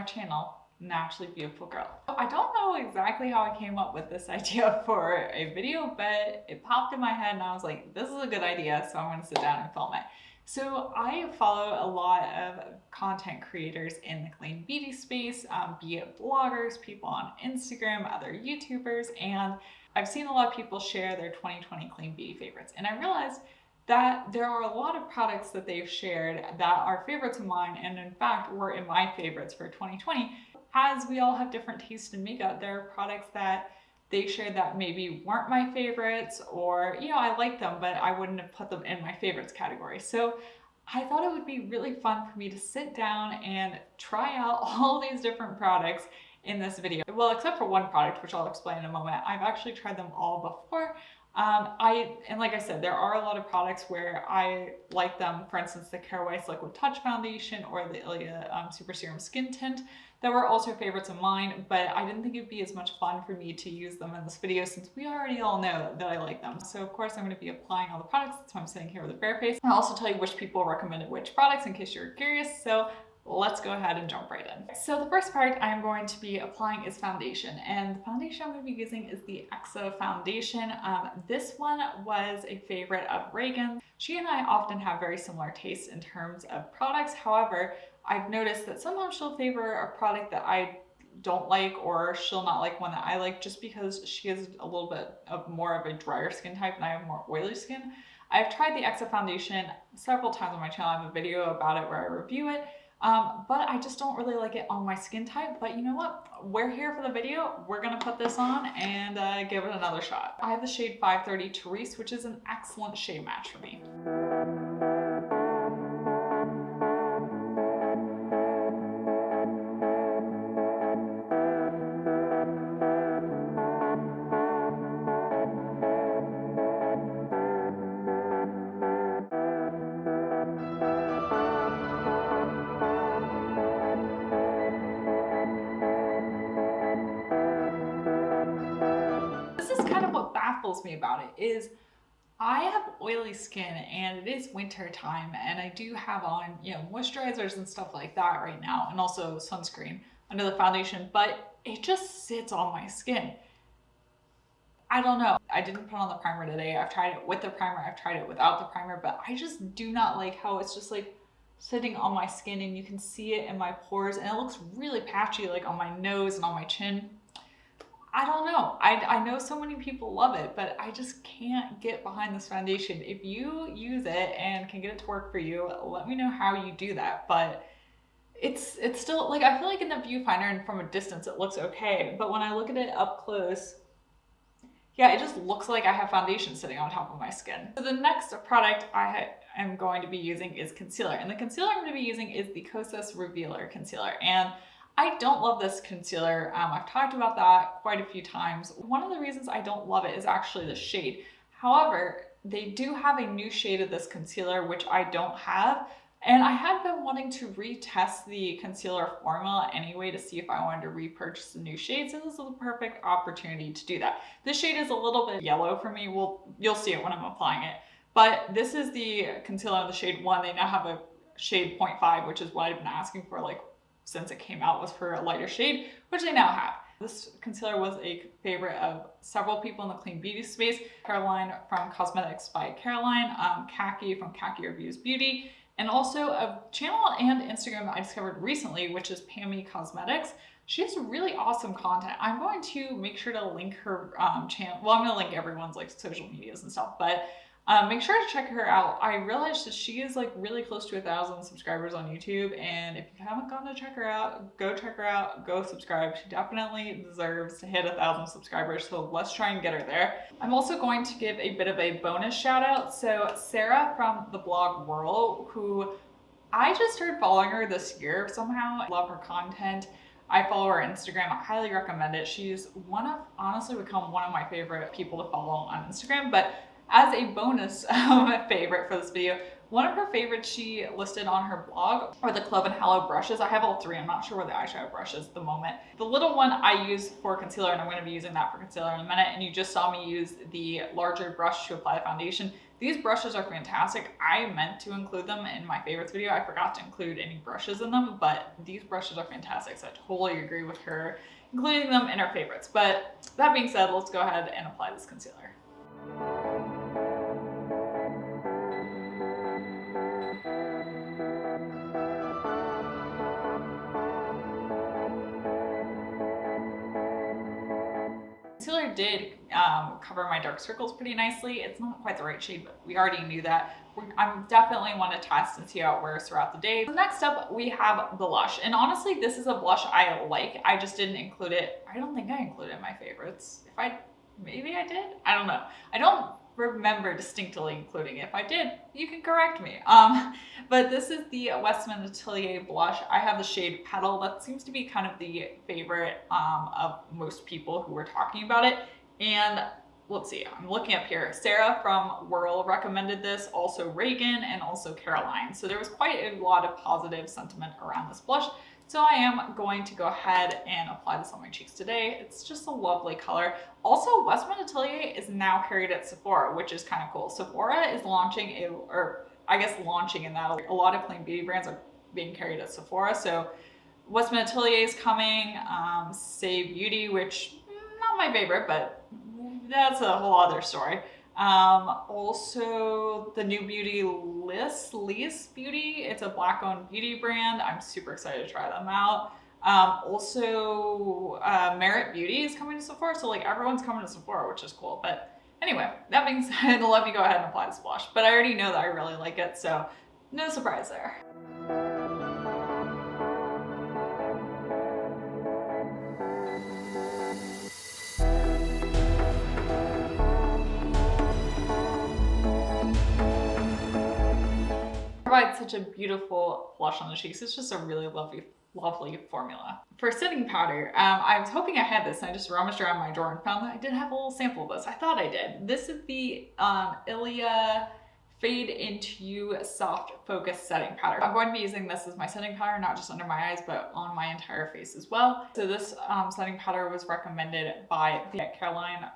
channel, Naturally Beautiful Girl. I don't know exactly how I came up with this idea for a video, but it popped in my head and I was like, this is a good idea, so I'm gonna sit down and film it. So I follow a lot of content creators in the clean beauty space, be it bloggers, people on Instagram, other YouTubers, and I've seen a lot of people share their 2020 clean beauty favorites. And I realized that there are a lot of products that they've shared that are favorites of mine, and in fact were in my favorites for 2020. As we all have different tastes in makeup, there are products that they shared that maybe weren't my favorites, or, you know, I like them, but I wouldn't have put them in my favorites category. So I thought it would be really fun for me to sit down and try out all these different products in this video. Well, except for one product, which I'll explain in a moment. I've actually tried them all before. And like I said, there are a lot of products where I like them. For instance, the Weiss Liquid Touch Foundation or the Ilia Super Serum Skin Tint that were also favorites of mine, but I didn't think it'd be as much fun for me to use them in this video since we already all know that I like them. So of course I'm going to be applying all the products. That's why I'm sitting here with a bare face. I'll also tell you which people recommended which products in case you're curious. So let's go ahead and jump right in. So the first product I'm going to be applying is foundation, and the foundation I'm going to be using is the Exa Foundation. This one was a favorite of Reagan's. She and I often have very similar tastes in terms of products. However, I've noticed that sometimes she'll favor a product that I don't like, or she'll not like one that I like, just because she has a little bit of more of a drier skin type and I have more oily skin. I've tried the Exa Foundation several times on my channel. I have a video about it where I review it. But I just don't really like it on my skin type. But you know what? We're here for the video. We're gonna put this on and give it another shot. I have the shade 530 Therese, which is an excellent shade match for me. Baffles me about it is I have oily skin and it is winter time, and I do have on, you know, moisturizers and stuff like that right now, and also sunscreen under the foundation, but it just sits on my skin. I don't know. I didn't put on the primer today. I've tried it with the primer, I've tried it without the primer, but I just do not like how it's just like sitting on my skin and you can see it in my pores, and it looks really patchy like on my nose and on my chin. I don't know. I know so many people love it, but I just can't get behind this foundation. If you use it and can get it to work for you, let me know how you do that. But it's still, like, I feel like in the viewfinder and from a distance it looks okay, but when I look at it up close, yeah, it just looks like I have foundation sitting on top of my skin. So the next product I am going to be using is concealer, and the concealer I'm going to be using is the Kosas Revealer Concealer. And I don't love this concealer. I've talked about that quite a few times. One of the reasons I don't love it is actually the shade. However, they do have a new shade of this concealer, which I don't have. And I had been wanting to retest the concealer formula anyway to see if I wanted to repurchase the new shade. So this is the perfect opportunity to do that. This shade is a little bit yellow for me. Well, you'll see it when I'm applying it. But this is the concealer in the shade 1. They now have a shade 0.5, which is what I've been asking for, like, since it came out, was for a lighter shade, which they now have. This concealer was a favorite of several people in the clean beauty space. Caroline from Cosmetics by Caroline, Khaki from Khaki Reviews Beauty, and also a channel and Instagram that I discovered recently, which is Pammy Cosmetics. She has really awesome content. I'm going to make sure to link her channel. Well, I'm gonna link everyone's like social medias and stuff, but make sure to check her out. I realized that she is like really close to 1,000 subscribers on YouTube, and if you haven't gone to check her out, go subscribe. She definitely deserves to hit 1,000 subscribers, so let's try and get her there. I'm also going to give a bit of a bonus shout out. So Sarah from the blog Whirl, who I just started following her this year somehow. I love her content. I follow her Instagram. I highly recommend it. She's honestly become one of my favorite people to follow on Instagram. But as a bonus favorite for this video, One of her favorites she listed on her blog are the Clove and Hallow brushes. I have all three. I'm not sure where the eyeshadow brush is at the moment. The little one I use for concealer, and I'm going to be using that for concealer in a minute. And you just saw me use the larger brush to apply the foundation. These brushes are fantastic. I meant to include them in my favorites video. I forgot to include any brushes in them, but these brushes are fantastic. So I totally agree with her including them in her favorites. But that being said, let's go ahead and apply this concealer. Concealer did cover my dark circles pretty nicely. It's not quite the right shade, but we already knew that. I definitely want to test and see how it wears throughout the day. So next up, we have blush. And honestly, this is a blush I like. I just didn't include it. I don't think I included it in my favorites. Maybe I did? I don't know. I don't remember distinctly including it. If I did, you can correct me. But this is the Westman Atelier blush. I have the shade Petal. That seems to be kind of the favorite of most people who were talking about it. And let's see, I'm looking up here. Sarah from Whirl recommended this, also Reagan, and also Caroline. So there was quite a lot of positive sentiment around this blush. So I am going to go ahead and apply this on my cheeks today. It's just a lovely color. Also, Westman Atelier is now carried at Sephora, which is kind of cool. Sephora is launching launching in that a lot of clean beauty brands are being carried at Sephora. So Westman Atelier is coming, Save Beauty, which not my favorite, but that's a whole other story. Also the new beauty Lease Beauty. It's a black owned beauty brand. I'm super excited to try them out. Also Merit Beauty is coming to Sephora. So like everyone's coming to Sephora, which is cool. But anyway, that being said, let me go ahead and apply this blush. But I already know that I really like it. So no surprise there. Provides such a beautiful blush on the cheeks. It's just a really lovely formula. For setting powder, I was hoping I had this. I just rummaged around my drawer and found that I did have a little sample of this. I thought I did. This is the Ilia Fade Into You Soft Focus Setting Powder. I'm going to be using this as my setting powder, not just under my eyes, but on my entire face as well. So this setting powder was recommended by Caroline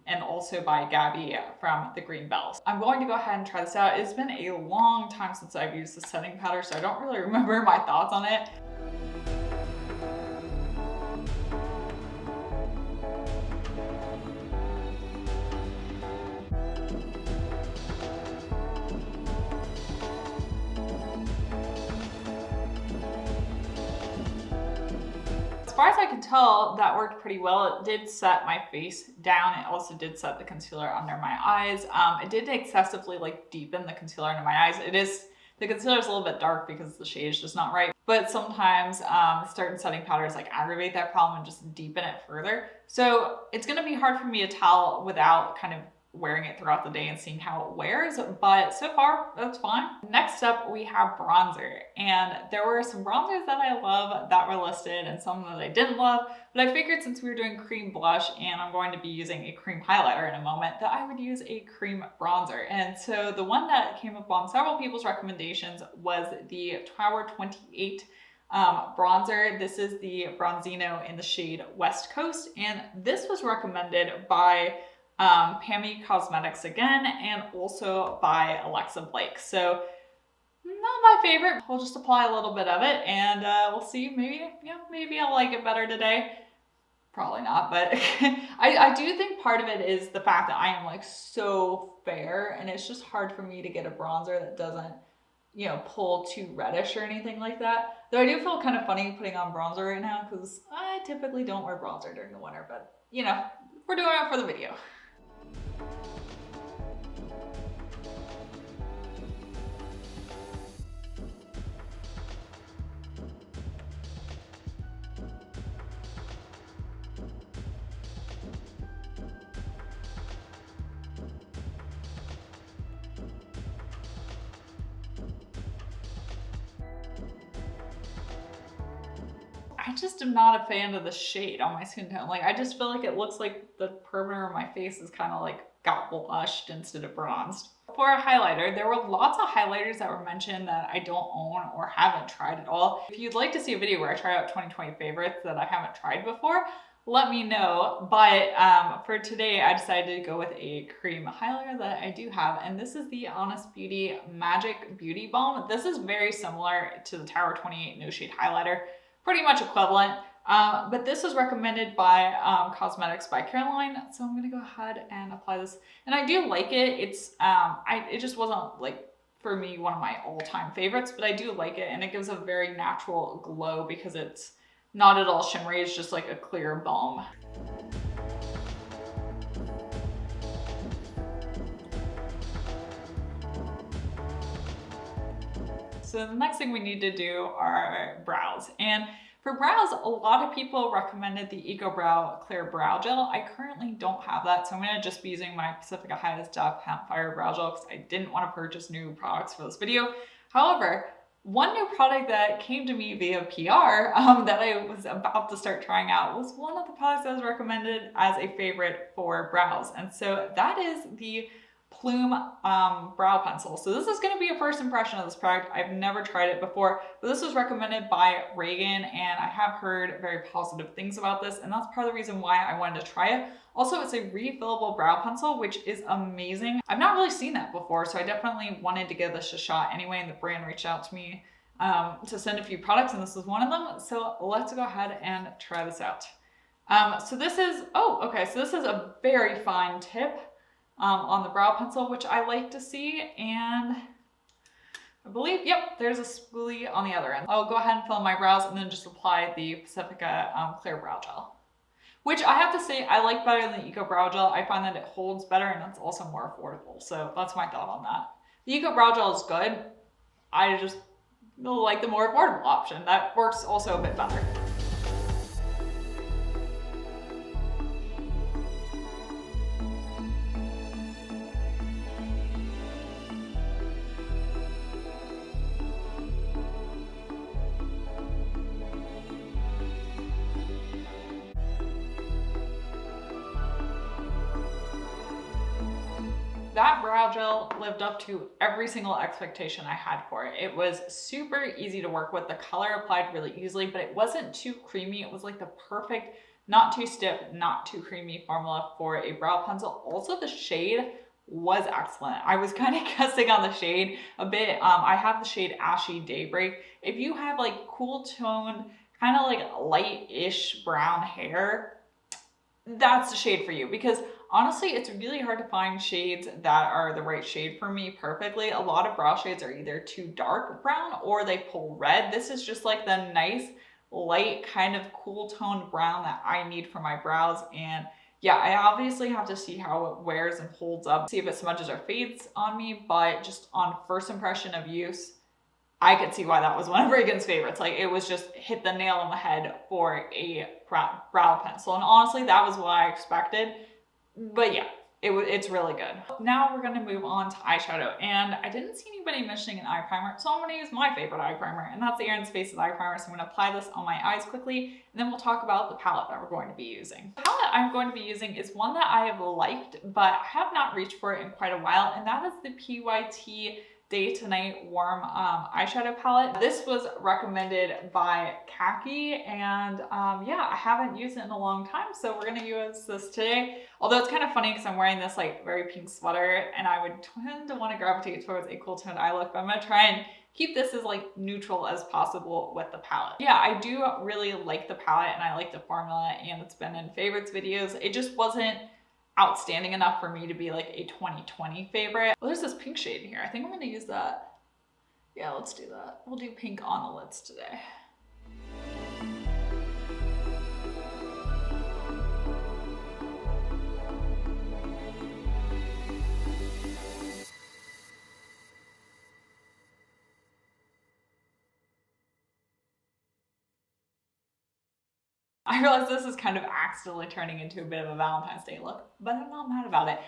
and also by Gabby from the Green Bells. I'm going to go ahead and try this out. It's been a long time since I've used the setting powder, so I don't really remember my thoughts on it. As far as I can tell, that worked pretty well. It did set my face down. It also did set the concealer under my eyes. It did excessively deepen the concealer under my eyes. The concealer is a little bit dark because the shade is just not right. But sometimes certain setting powders aggravate that problem and just deepen it further. So it's gonna be hard for me to tell without kind of wearing it throughout the day and seeing how it wears, but so far that's fine. Next up we have bronzer, and there were some bronzers that I love that were listed and some that I didn't love, but I figured since we were doing cream blush and I'm going to be using a cream highlighter in a moment that I would use a cream bronzer. And so the one that came up on several people's recommendations was the Tower 28 bronzer. This is the Bronzino in the shade West Coast, and this was recommended by Pammy Cosmetics again, and also by Alexa Blake. So not my favorite. I'll just apply a little bit of it and we'll see. Maybe I'll like it better today. Probably not, but I do think part of it is the fact that I am so fair, and it's just hard for me to get a bronzer that doesn't pull too reddish or anything like that. Though I do feel kind of funny putting on bronzer right now because I typically don't wear bronzer during the winter, but we're doing it for the video. I just am not a fan of the shade on my skin tone. I just feel like it looks like the perimeter of my face is kind of got blushed instead of bronzed. For a highlighter, there were lots of highlighters that were mentioned that I don't own or haven't tried at all. If you'd like to see a video where I try out 2020 favorites that I haven't tried before, let me know. But for today, I decided to go with a cream highlighter that I do have, and this is the Honest Beauty Magic Beauty Balm. This is very similar to the Tower 28 No Shade highlighter, pretty much equivalent. But this was recommended by Cosmetics by Caroline, so I'm gonna go ahead and apply this. And I do like it. It's it just wasn't like for me one of my all-time favorites, but I do like it, and it gives a very natural glow because it's not at all shimmery. It's just like a clear balm. So the next thing we need to do are brows. And for brows, a lot of people recommended the Eco Brow Clear Brow Gel. I currently don't have that, so I'm gonna just be using my Pacifica Highest Depth Campfire Brow Gel because I didn't want to purchase new products for this video. However, one new product that came to me via PR that I was about to start trying out was one of the products that was recommended as a favorite for brows. And so that is the Plume brow pencil. So this is going to be a first impression of this product. I've never tried it before, but this was recommended by Reagan, and I have heard very positive things about this, and that's part of the reason why I wanted to try it. Also, it's a refillable brow pencil, which is amazing. I've not really seen that before, so I definitely wanted to give this a shot anyway, and the brand reached out to me to send a few products, and this is one of them. So let's go ahead and try this out. So this is, so this is a very fine tip on the brow pencil, which I like to see, and I believe, yep, there's a spoolie on the other end. I'll go ahead and fill my brows and then just apply the Pacifica Clear Brow Gel, which I have to say I like better than the Eco Brow Gel. I find that it holds better and it's also more affordable. So that's my thought on that. The Eco Brow Gel is good. I just like the more affordable option. That works also a bit better. That brow gel lived up to every single expectation I had for it. It was super easy to work with. The color applied really easily, but it wasn't too creamy. It was like the perfect, not too stiff, not too creamy formula for a brow pencil. Also, the shade was excellent. I was kind of guessing on the shade a bit. I have the shade Ashy Daybreak. If you have like cool tone, kind of like light-ish brown hair, that's the shade for you, because honestly, it's really hard to find shades that are the right shade for me perfectly. A lot of brow shades are either too dark brown or they pull red. This is just like the nice, light, kind of cool toned brown that I need for my brows. And yeah, I obviously have to see how it wears and holds up, see if it smudges or fades on me, but just on first impression of use, I could see why that was one of Reagan's favorites. Like, it was just hit the nail on the head for a brow pencil. And honestly, that was what I expected. But yeah, it's really good. Now we're gonna move on to eyeshadow. And I didn't see anybody mentioning an eye primer, so I'm gonna use my favorite eye primer, and that's the Aaron's Faces eye primer. So I'm gonna apply this on my eyes quickly, and then we'll talk about the palette that we're going to be using. The palette I'm going to be using is one that I have liked, but I have not reached for it in quite a while, and that is the PYT Day to Night Warm eyeshadow palette. This was recommended by Khaki, and yeah, I haven't used it in a long time, so we're gonna use this today. Although it's kind of funny because I'm wearing this like very pink sweater, and I would tend to want to gravitate towards a cool toned eye look, but I'm gonna try and keep this as like neutral as possible with the palette. Yeah, I do really like the palette, and I like the formula, and it's been in favorites videos. It just wasn't outstanding enough for me to be like a 2020 favorite. Well, there's this pink shade in here. I think I'm gonna use that. Yeah, let's do that. We'll do pink on the lids today. I realize this is kind of accidentally turning into a bit of a Valentine's Day look, but I'm not mad about it.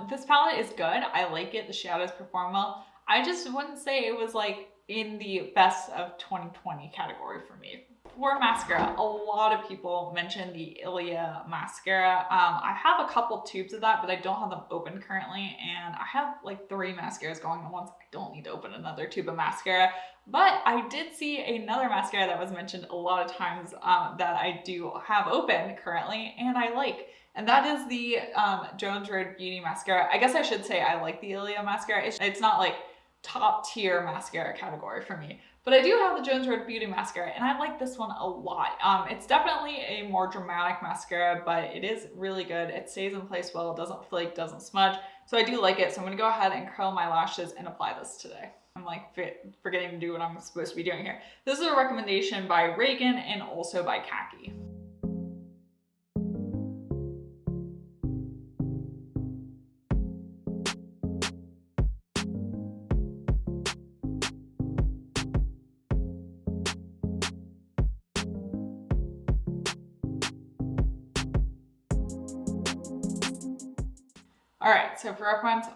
This palette is good. I like it. The shadows perform well. I just wouldn't say it was like in the best of 2020 category for me. for mascara, a lot of people mention the Ilia mascara. I have a couple tubes of that, but I don't have them open currently, and I have like 3 mascaras going at once. I don't need to open another tube of mascara, but I did see another mascara that was mentioned a lot of times that I do have open currently, and I like. And that is the Jones Road Beauty Mascara. I guess I should say I like the Ilia mascara. It's not like top tier mascara category for me. But I do have the Jones Road Beauty Mascara, and I like this one a lot. It's definitely a more dramatic mascara, but it is really good. It stays in place well, it doesn't flake, doesn't smudge. So I do like it. So I'm gonna go ahead and curl my lashes and apply this today. I'm like forgetting to do what I'm supposed to be doing here. This is a recommendation by Reagan and also by Khaki. All right, so for reference,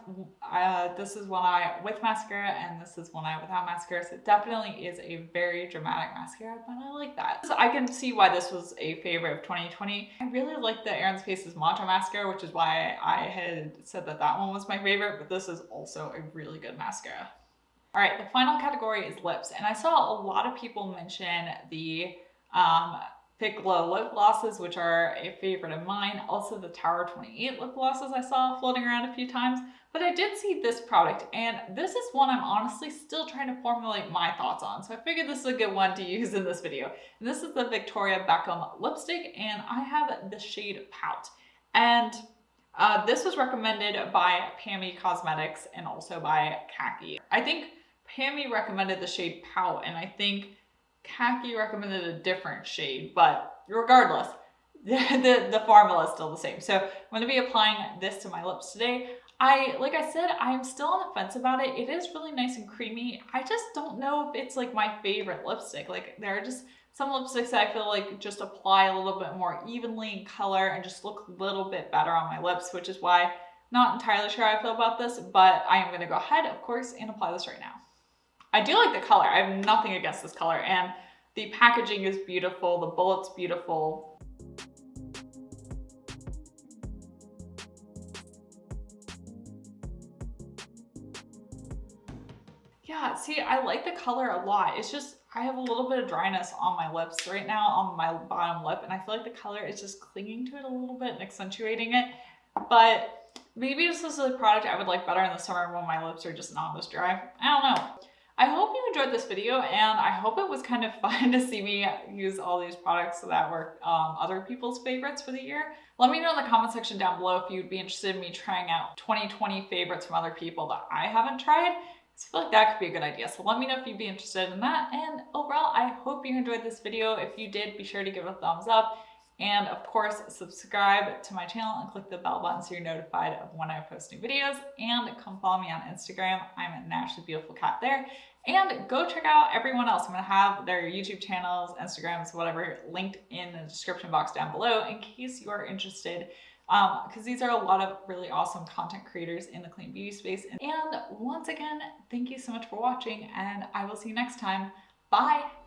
this is one eye with mascara and this is one eye without mascara. So it definitely is a very dramatic mascara, but I like that. So I can see why this was a favorite of 2020. I really like the Aaron's Faces Matcha mascara, which is why I had said that that one was my favorite, but this is also a really good mascara. All right, the final category is lips. And I saw a lot of people mention the Fit Glow lip glosses, which are a favorite of mine. Also the Tower 28 lip glosses I saw floating around a few times. But I did see this product, and this is one I'm honestly still trying to formulate my thoughts on. So I figured this is a good one to use in this video. And this is the Victoria Beckham lipstick, and I have the shade Pout. And this was recommended by Pammy Cosmetics and also by Khaki. I think Pammy recommended the shade Pout, and I think Khaki recommended a different shade, but regardless, the formula is still the same. So I'm going to be applying this to my lips today. Like I said, I'm still on the fence about it. It is really nice and creamy. I just don't know if it's like my favorite lipstick. Like there are just some lipsticks that I feel like just apply a little bit more evenly in color and just look a little bit better on my lips, which is why I'm not entirely sure how I feel about this, but I am going to go ahead, of course, and apply this right now. I do like the color. I have nothing against this color, and the packaging is beautiful. The bullet's beautiful. Yeah, see, I like the color a lot. It's just, I have a little bit of dryness on my lips right now, on my bottom lip, and I feel like the color is just clinging to it a little bit and accentuating it. But maybe this is a product I would like better in the summer when my lips are just not this dry. I don't know. I hope you enjoyed this video, and I hope it was kind of fun to see me use all these products that were other people's favorites for the year. Let me know in the comment section down below if you'd be interested in me trying out 2020 favorites from other people that I haven't tried. I feel like that could be a good idea. So let me know if you'd be interested in that. And overall, I hope you enjoyed this video. If you did, be sure to give it a thumbs up. And of course, subscribe to my channel and click the bell button so you're notified of when I post new videos. And come follow me on Instagram. I'm at naturallybeautifulgirlkat there. And go check out everyone else. I'm going to have their YouTube channels, Instagrams, whatever, linked in the description box down below in case you are interested. Because these are a lot of really awesome content creators in the clean beauty space. And once again, thank you so much for watching, and I will see you next time. Bye!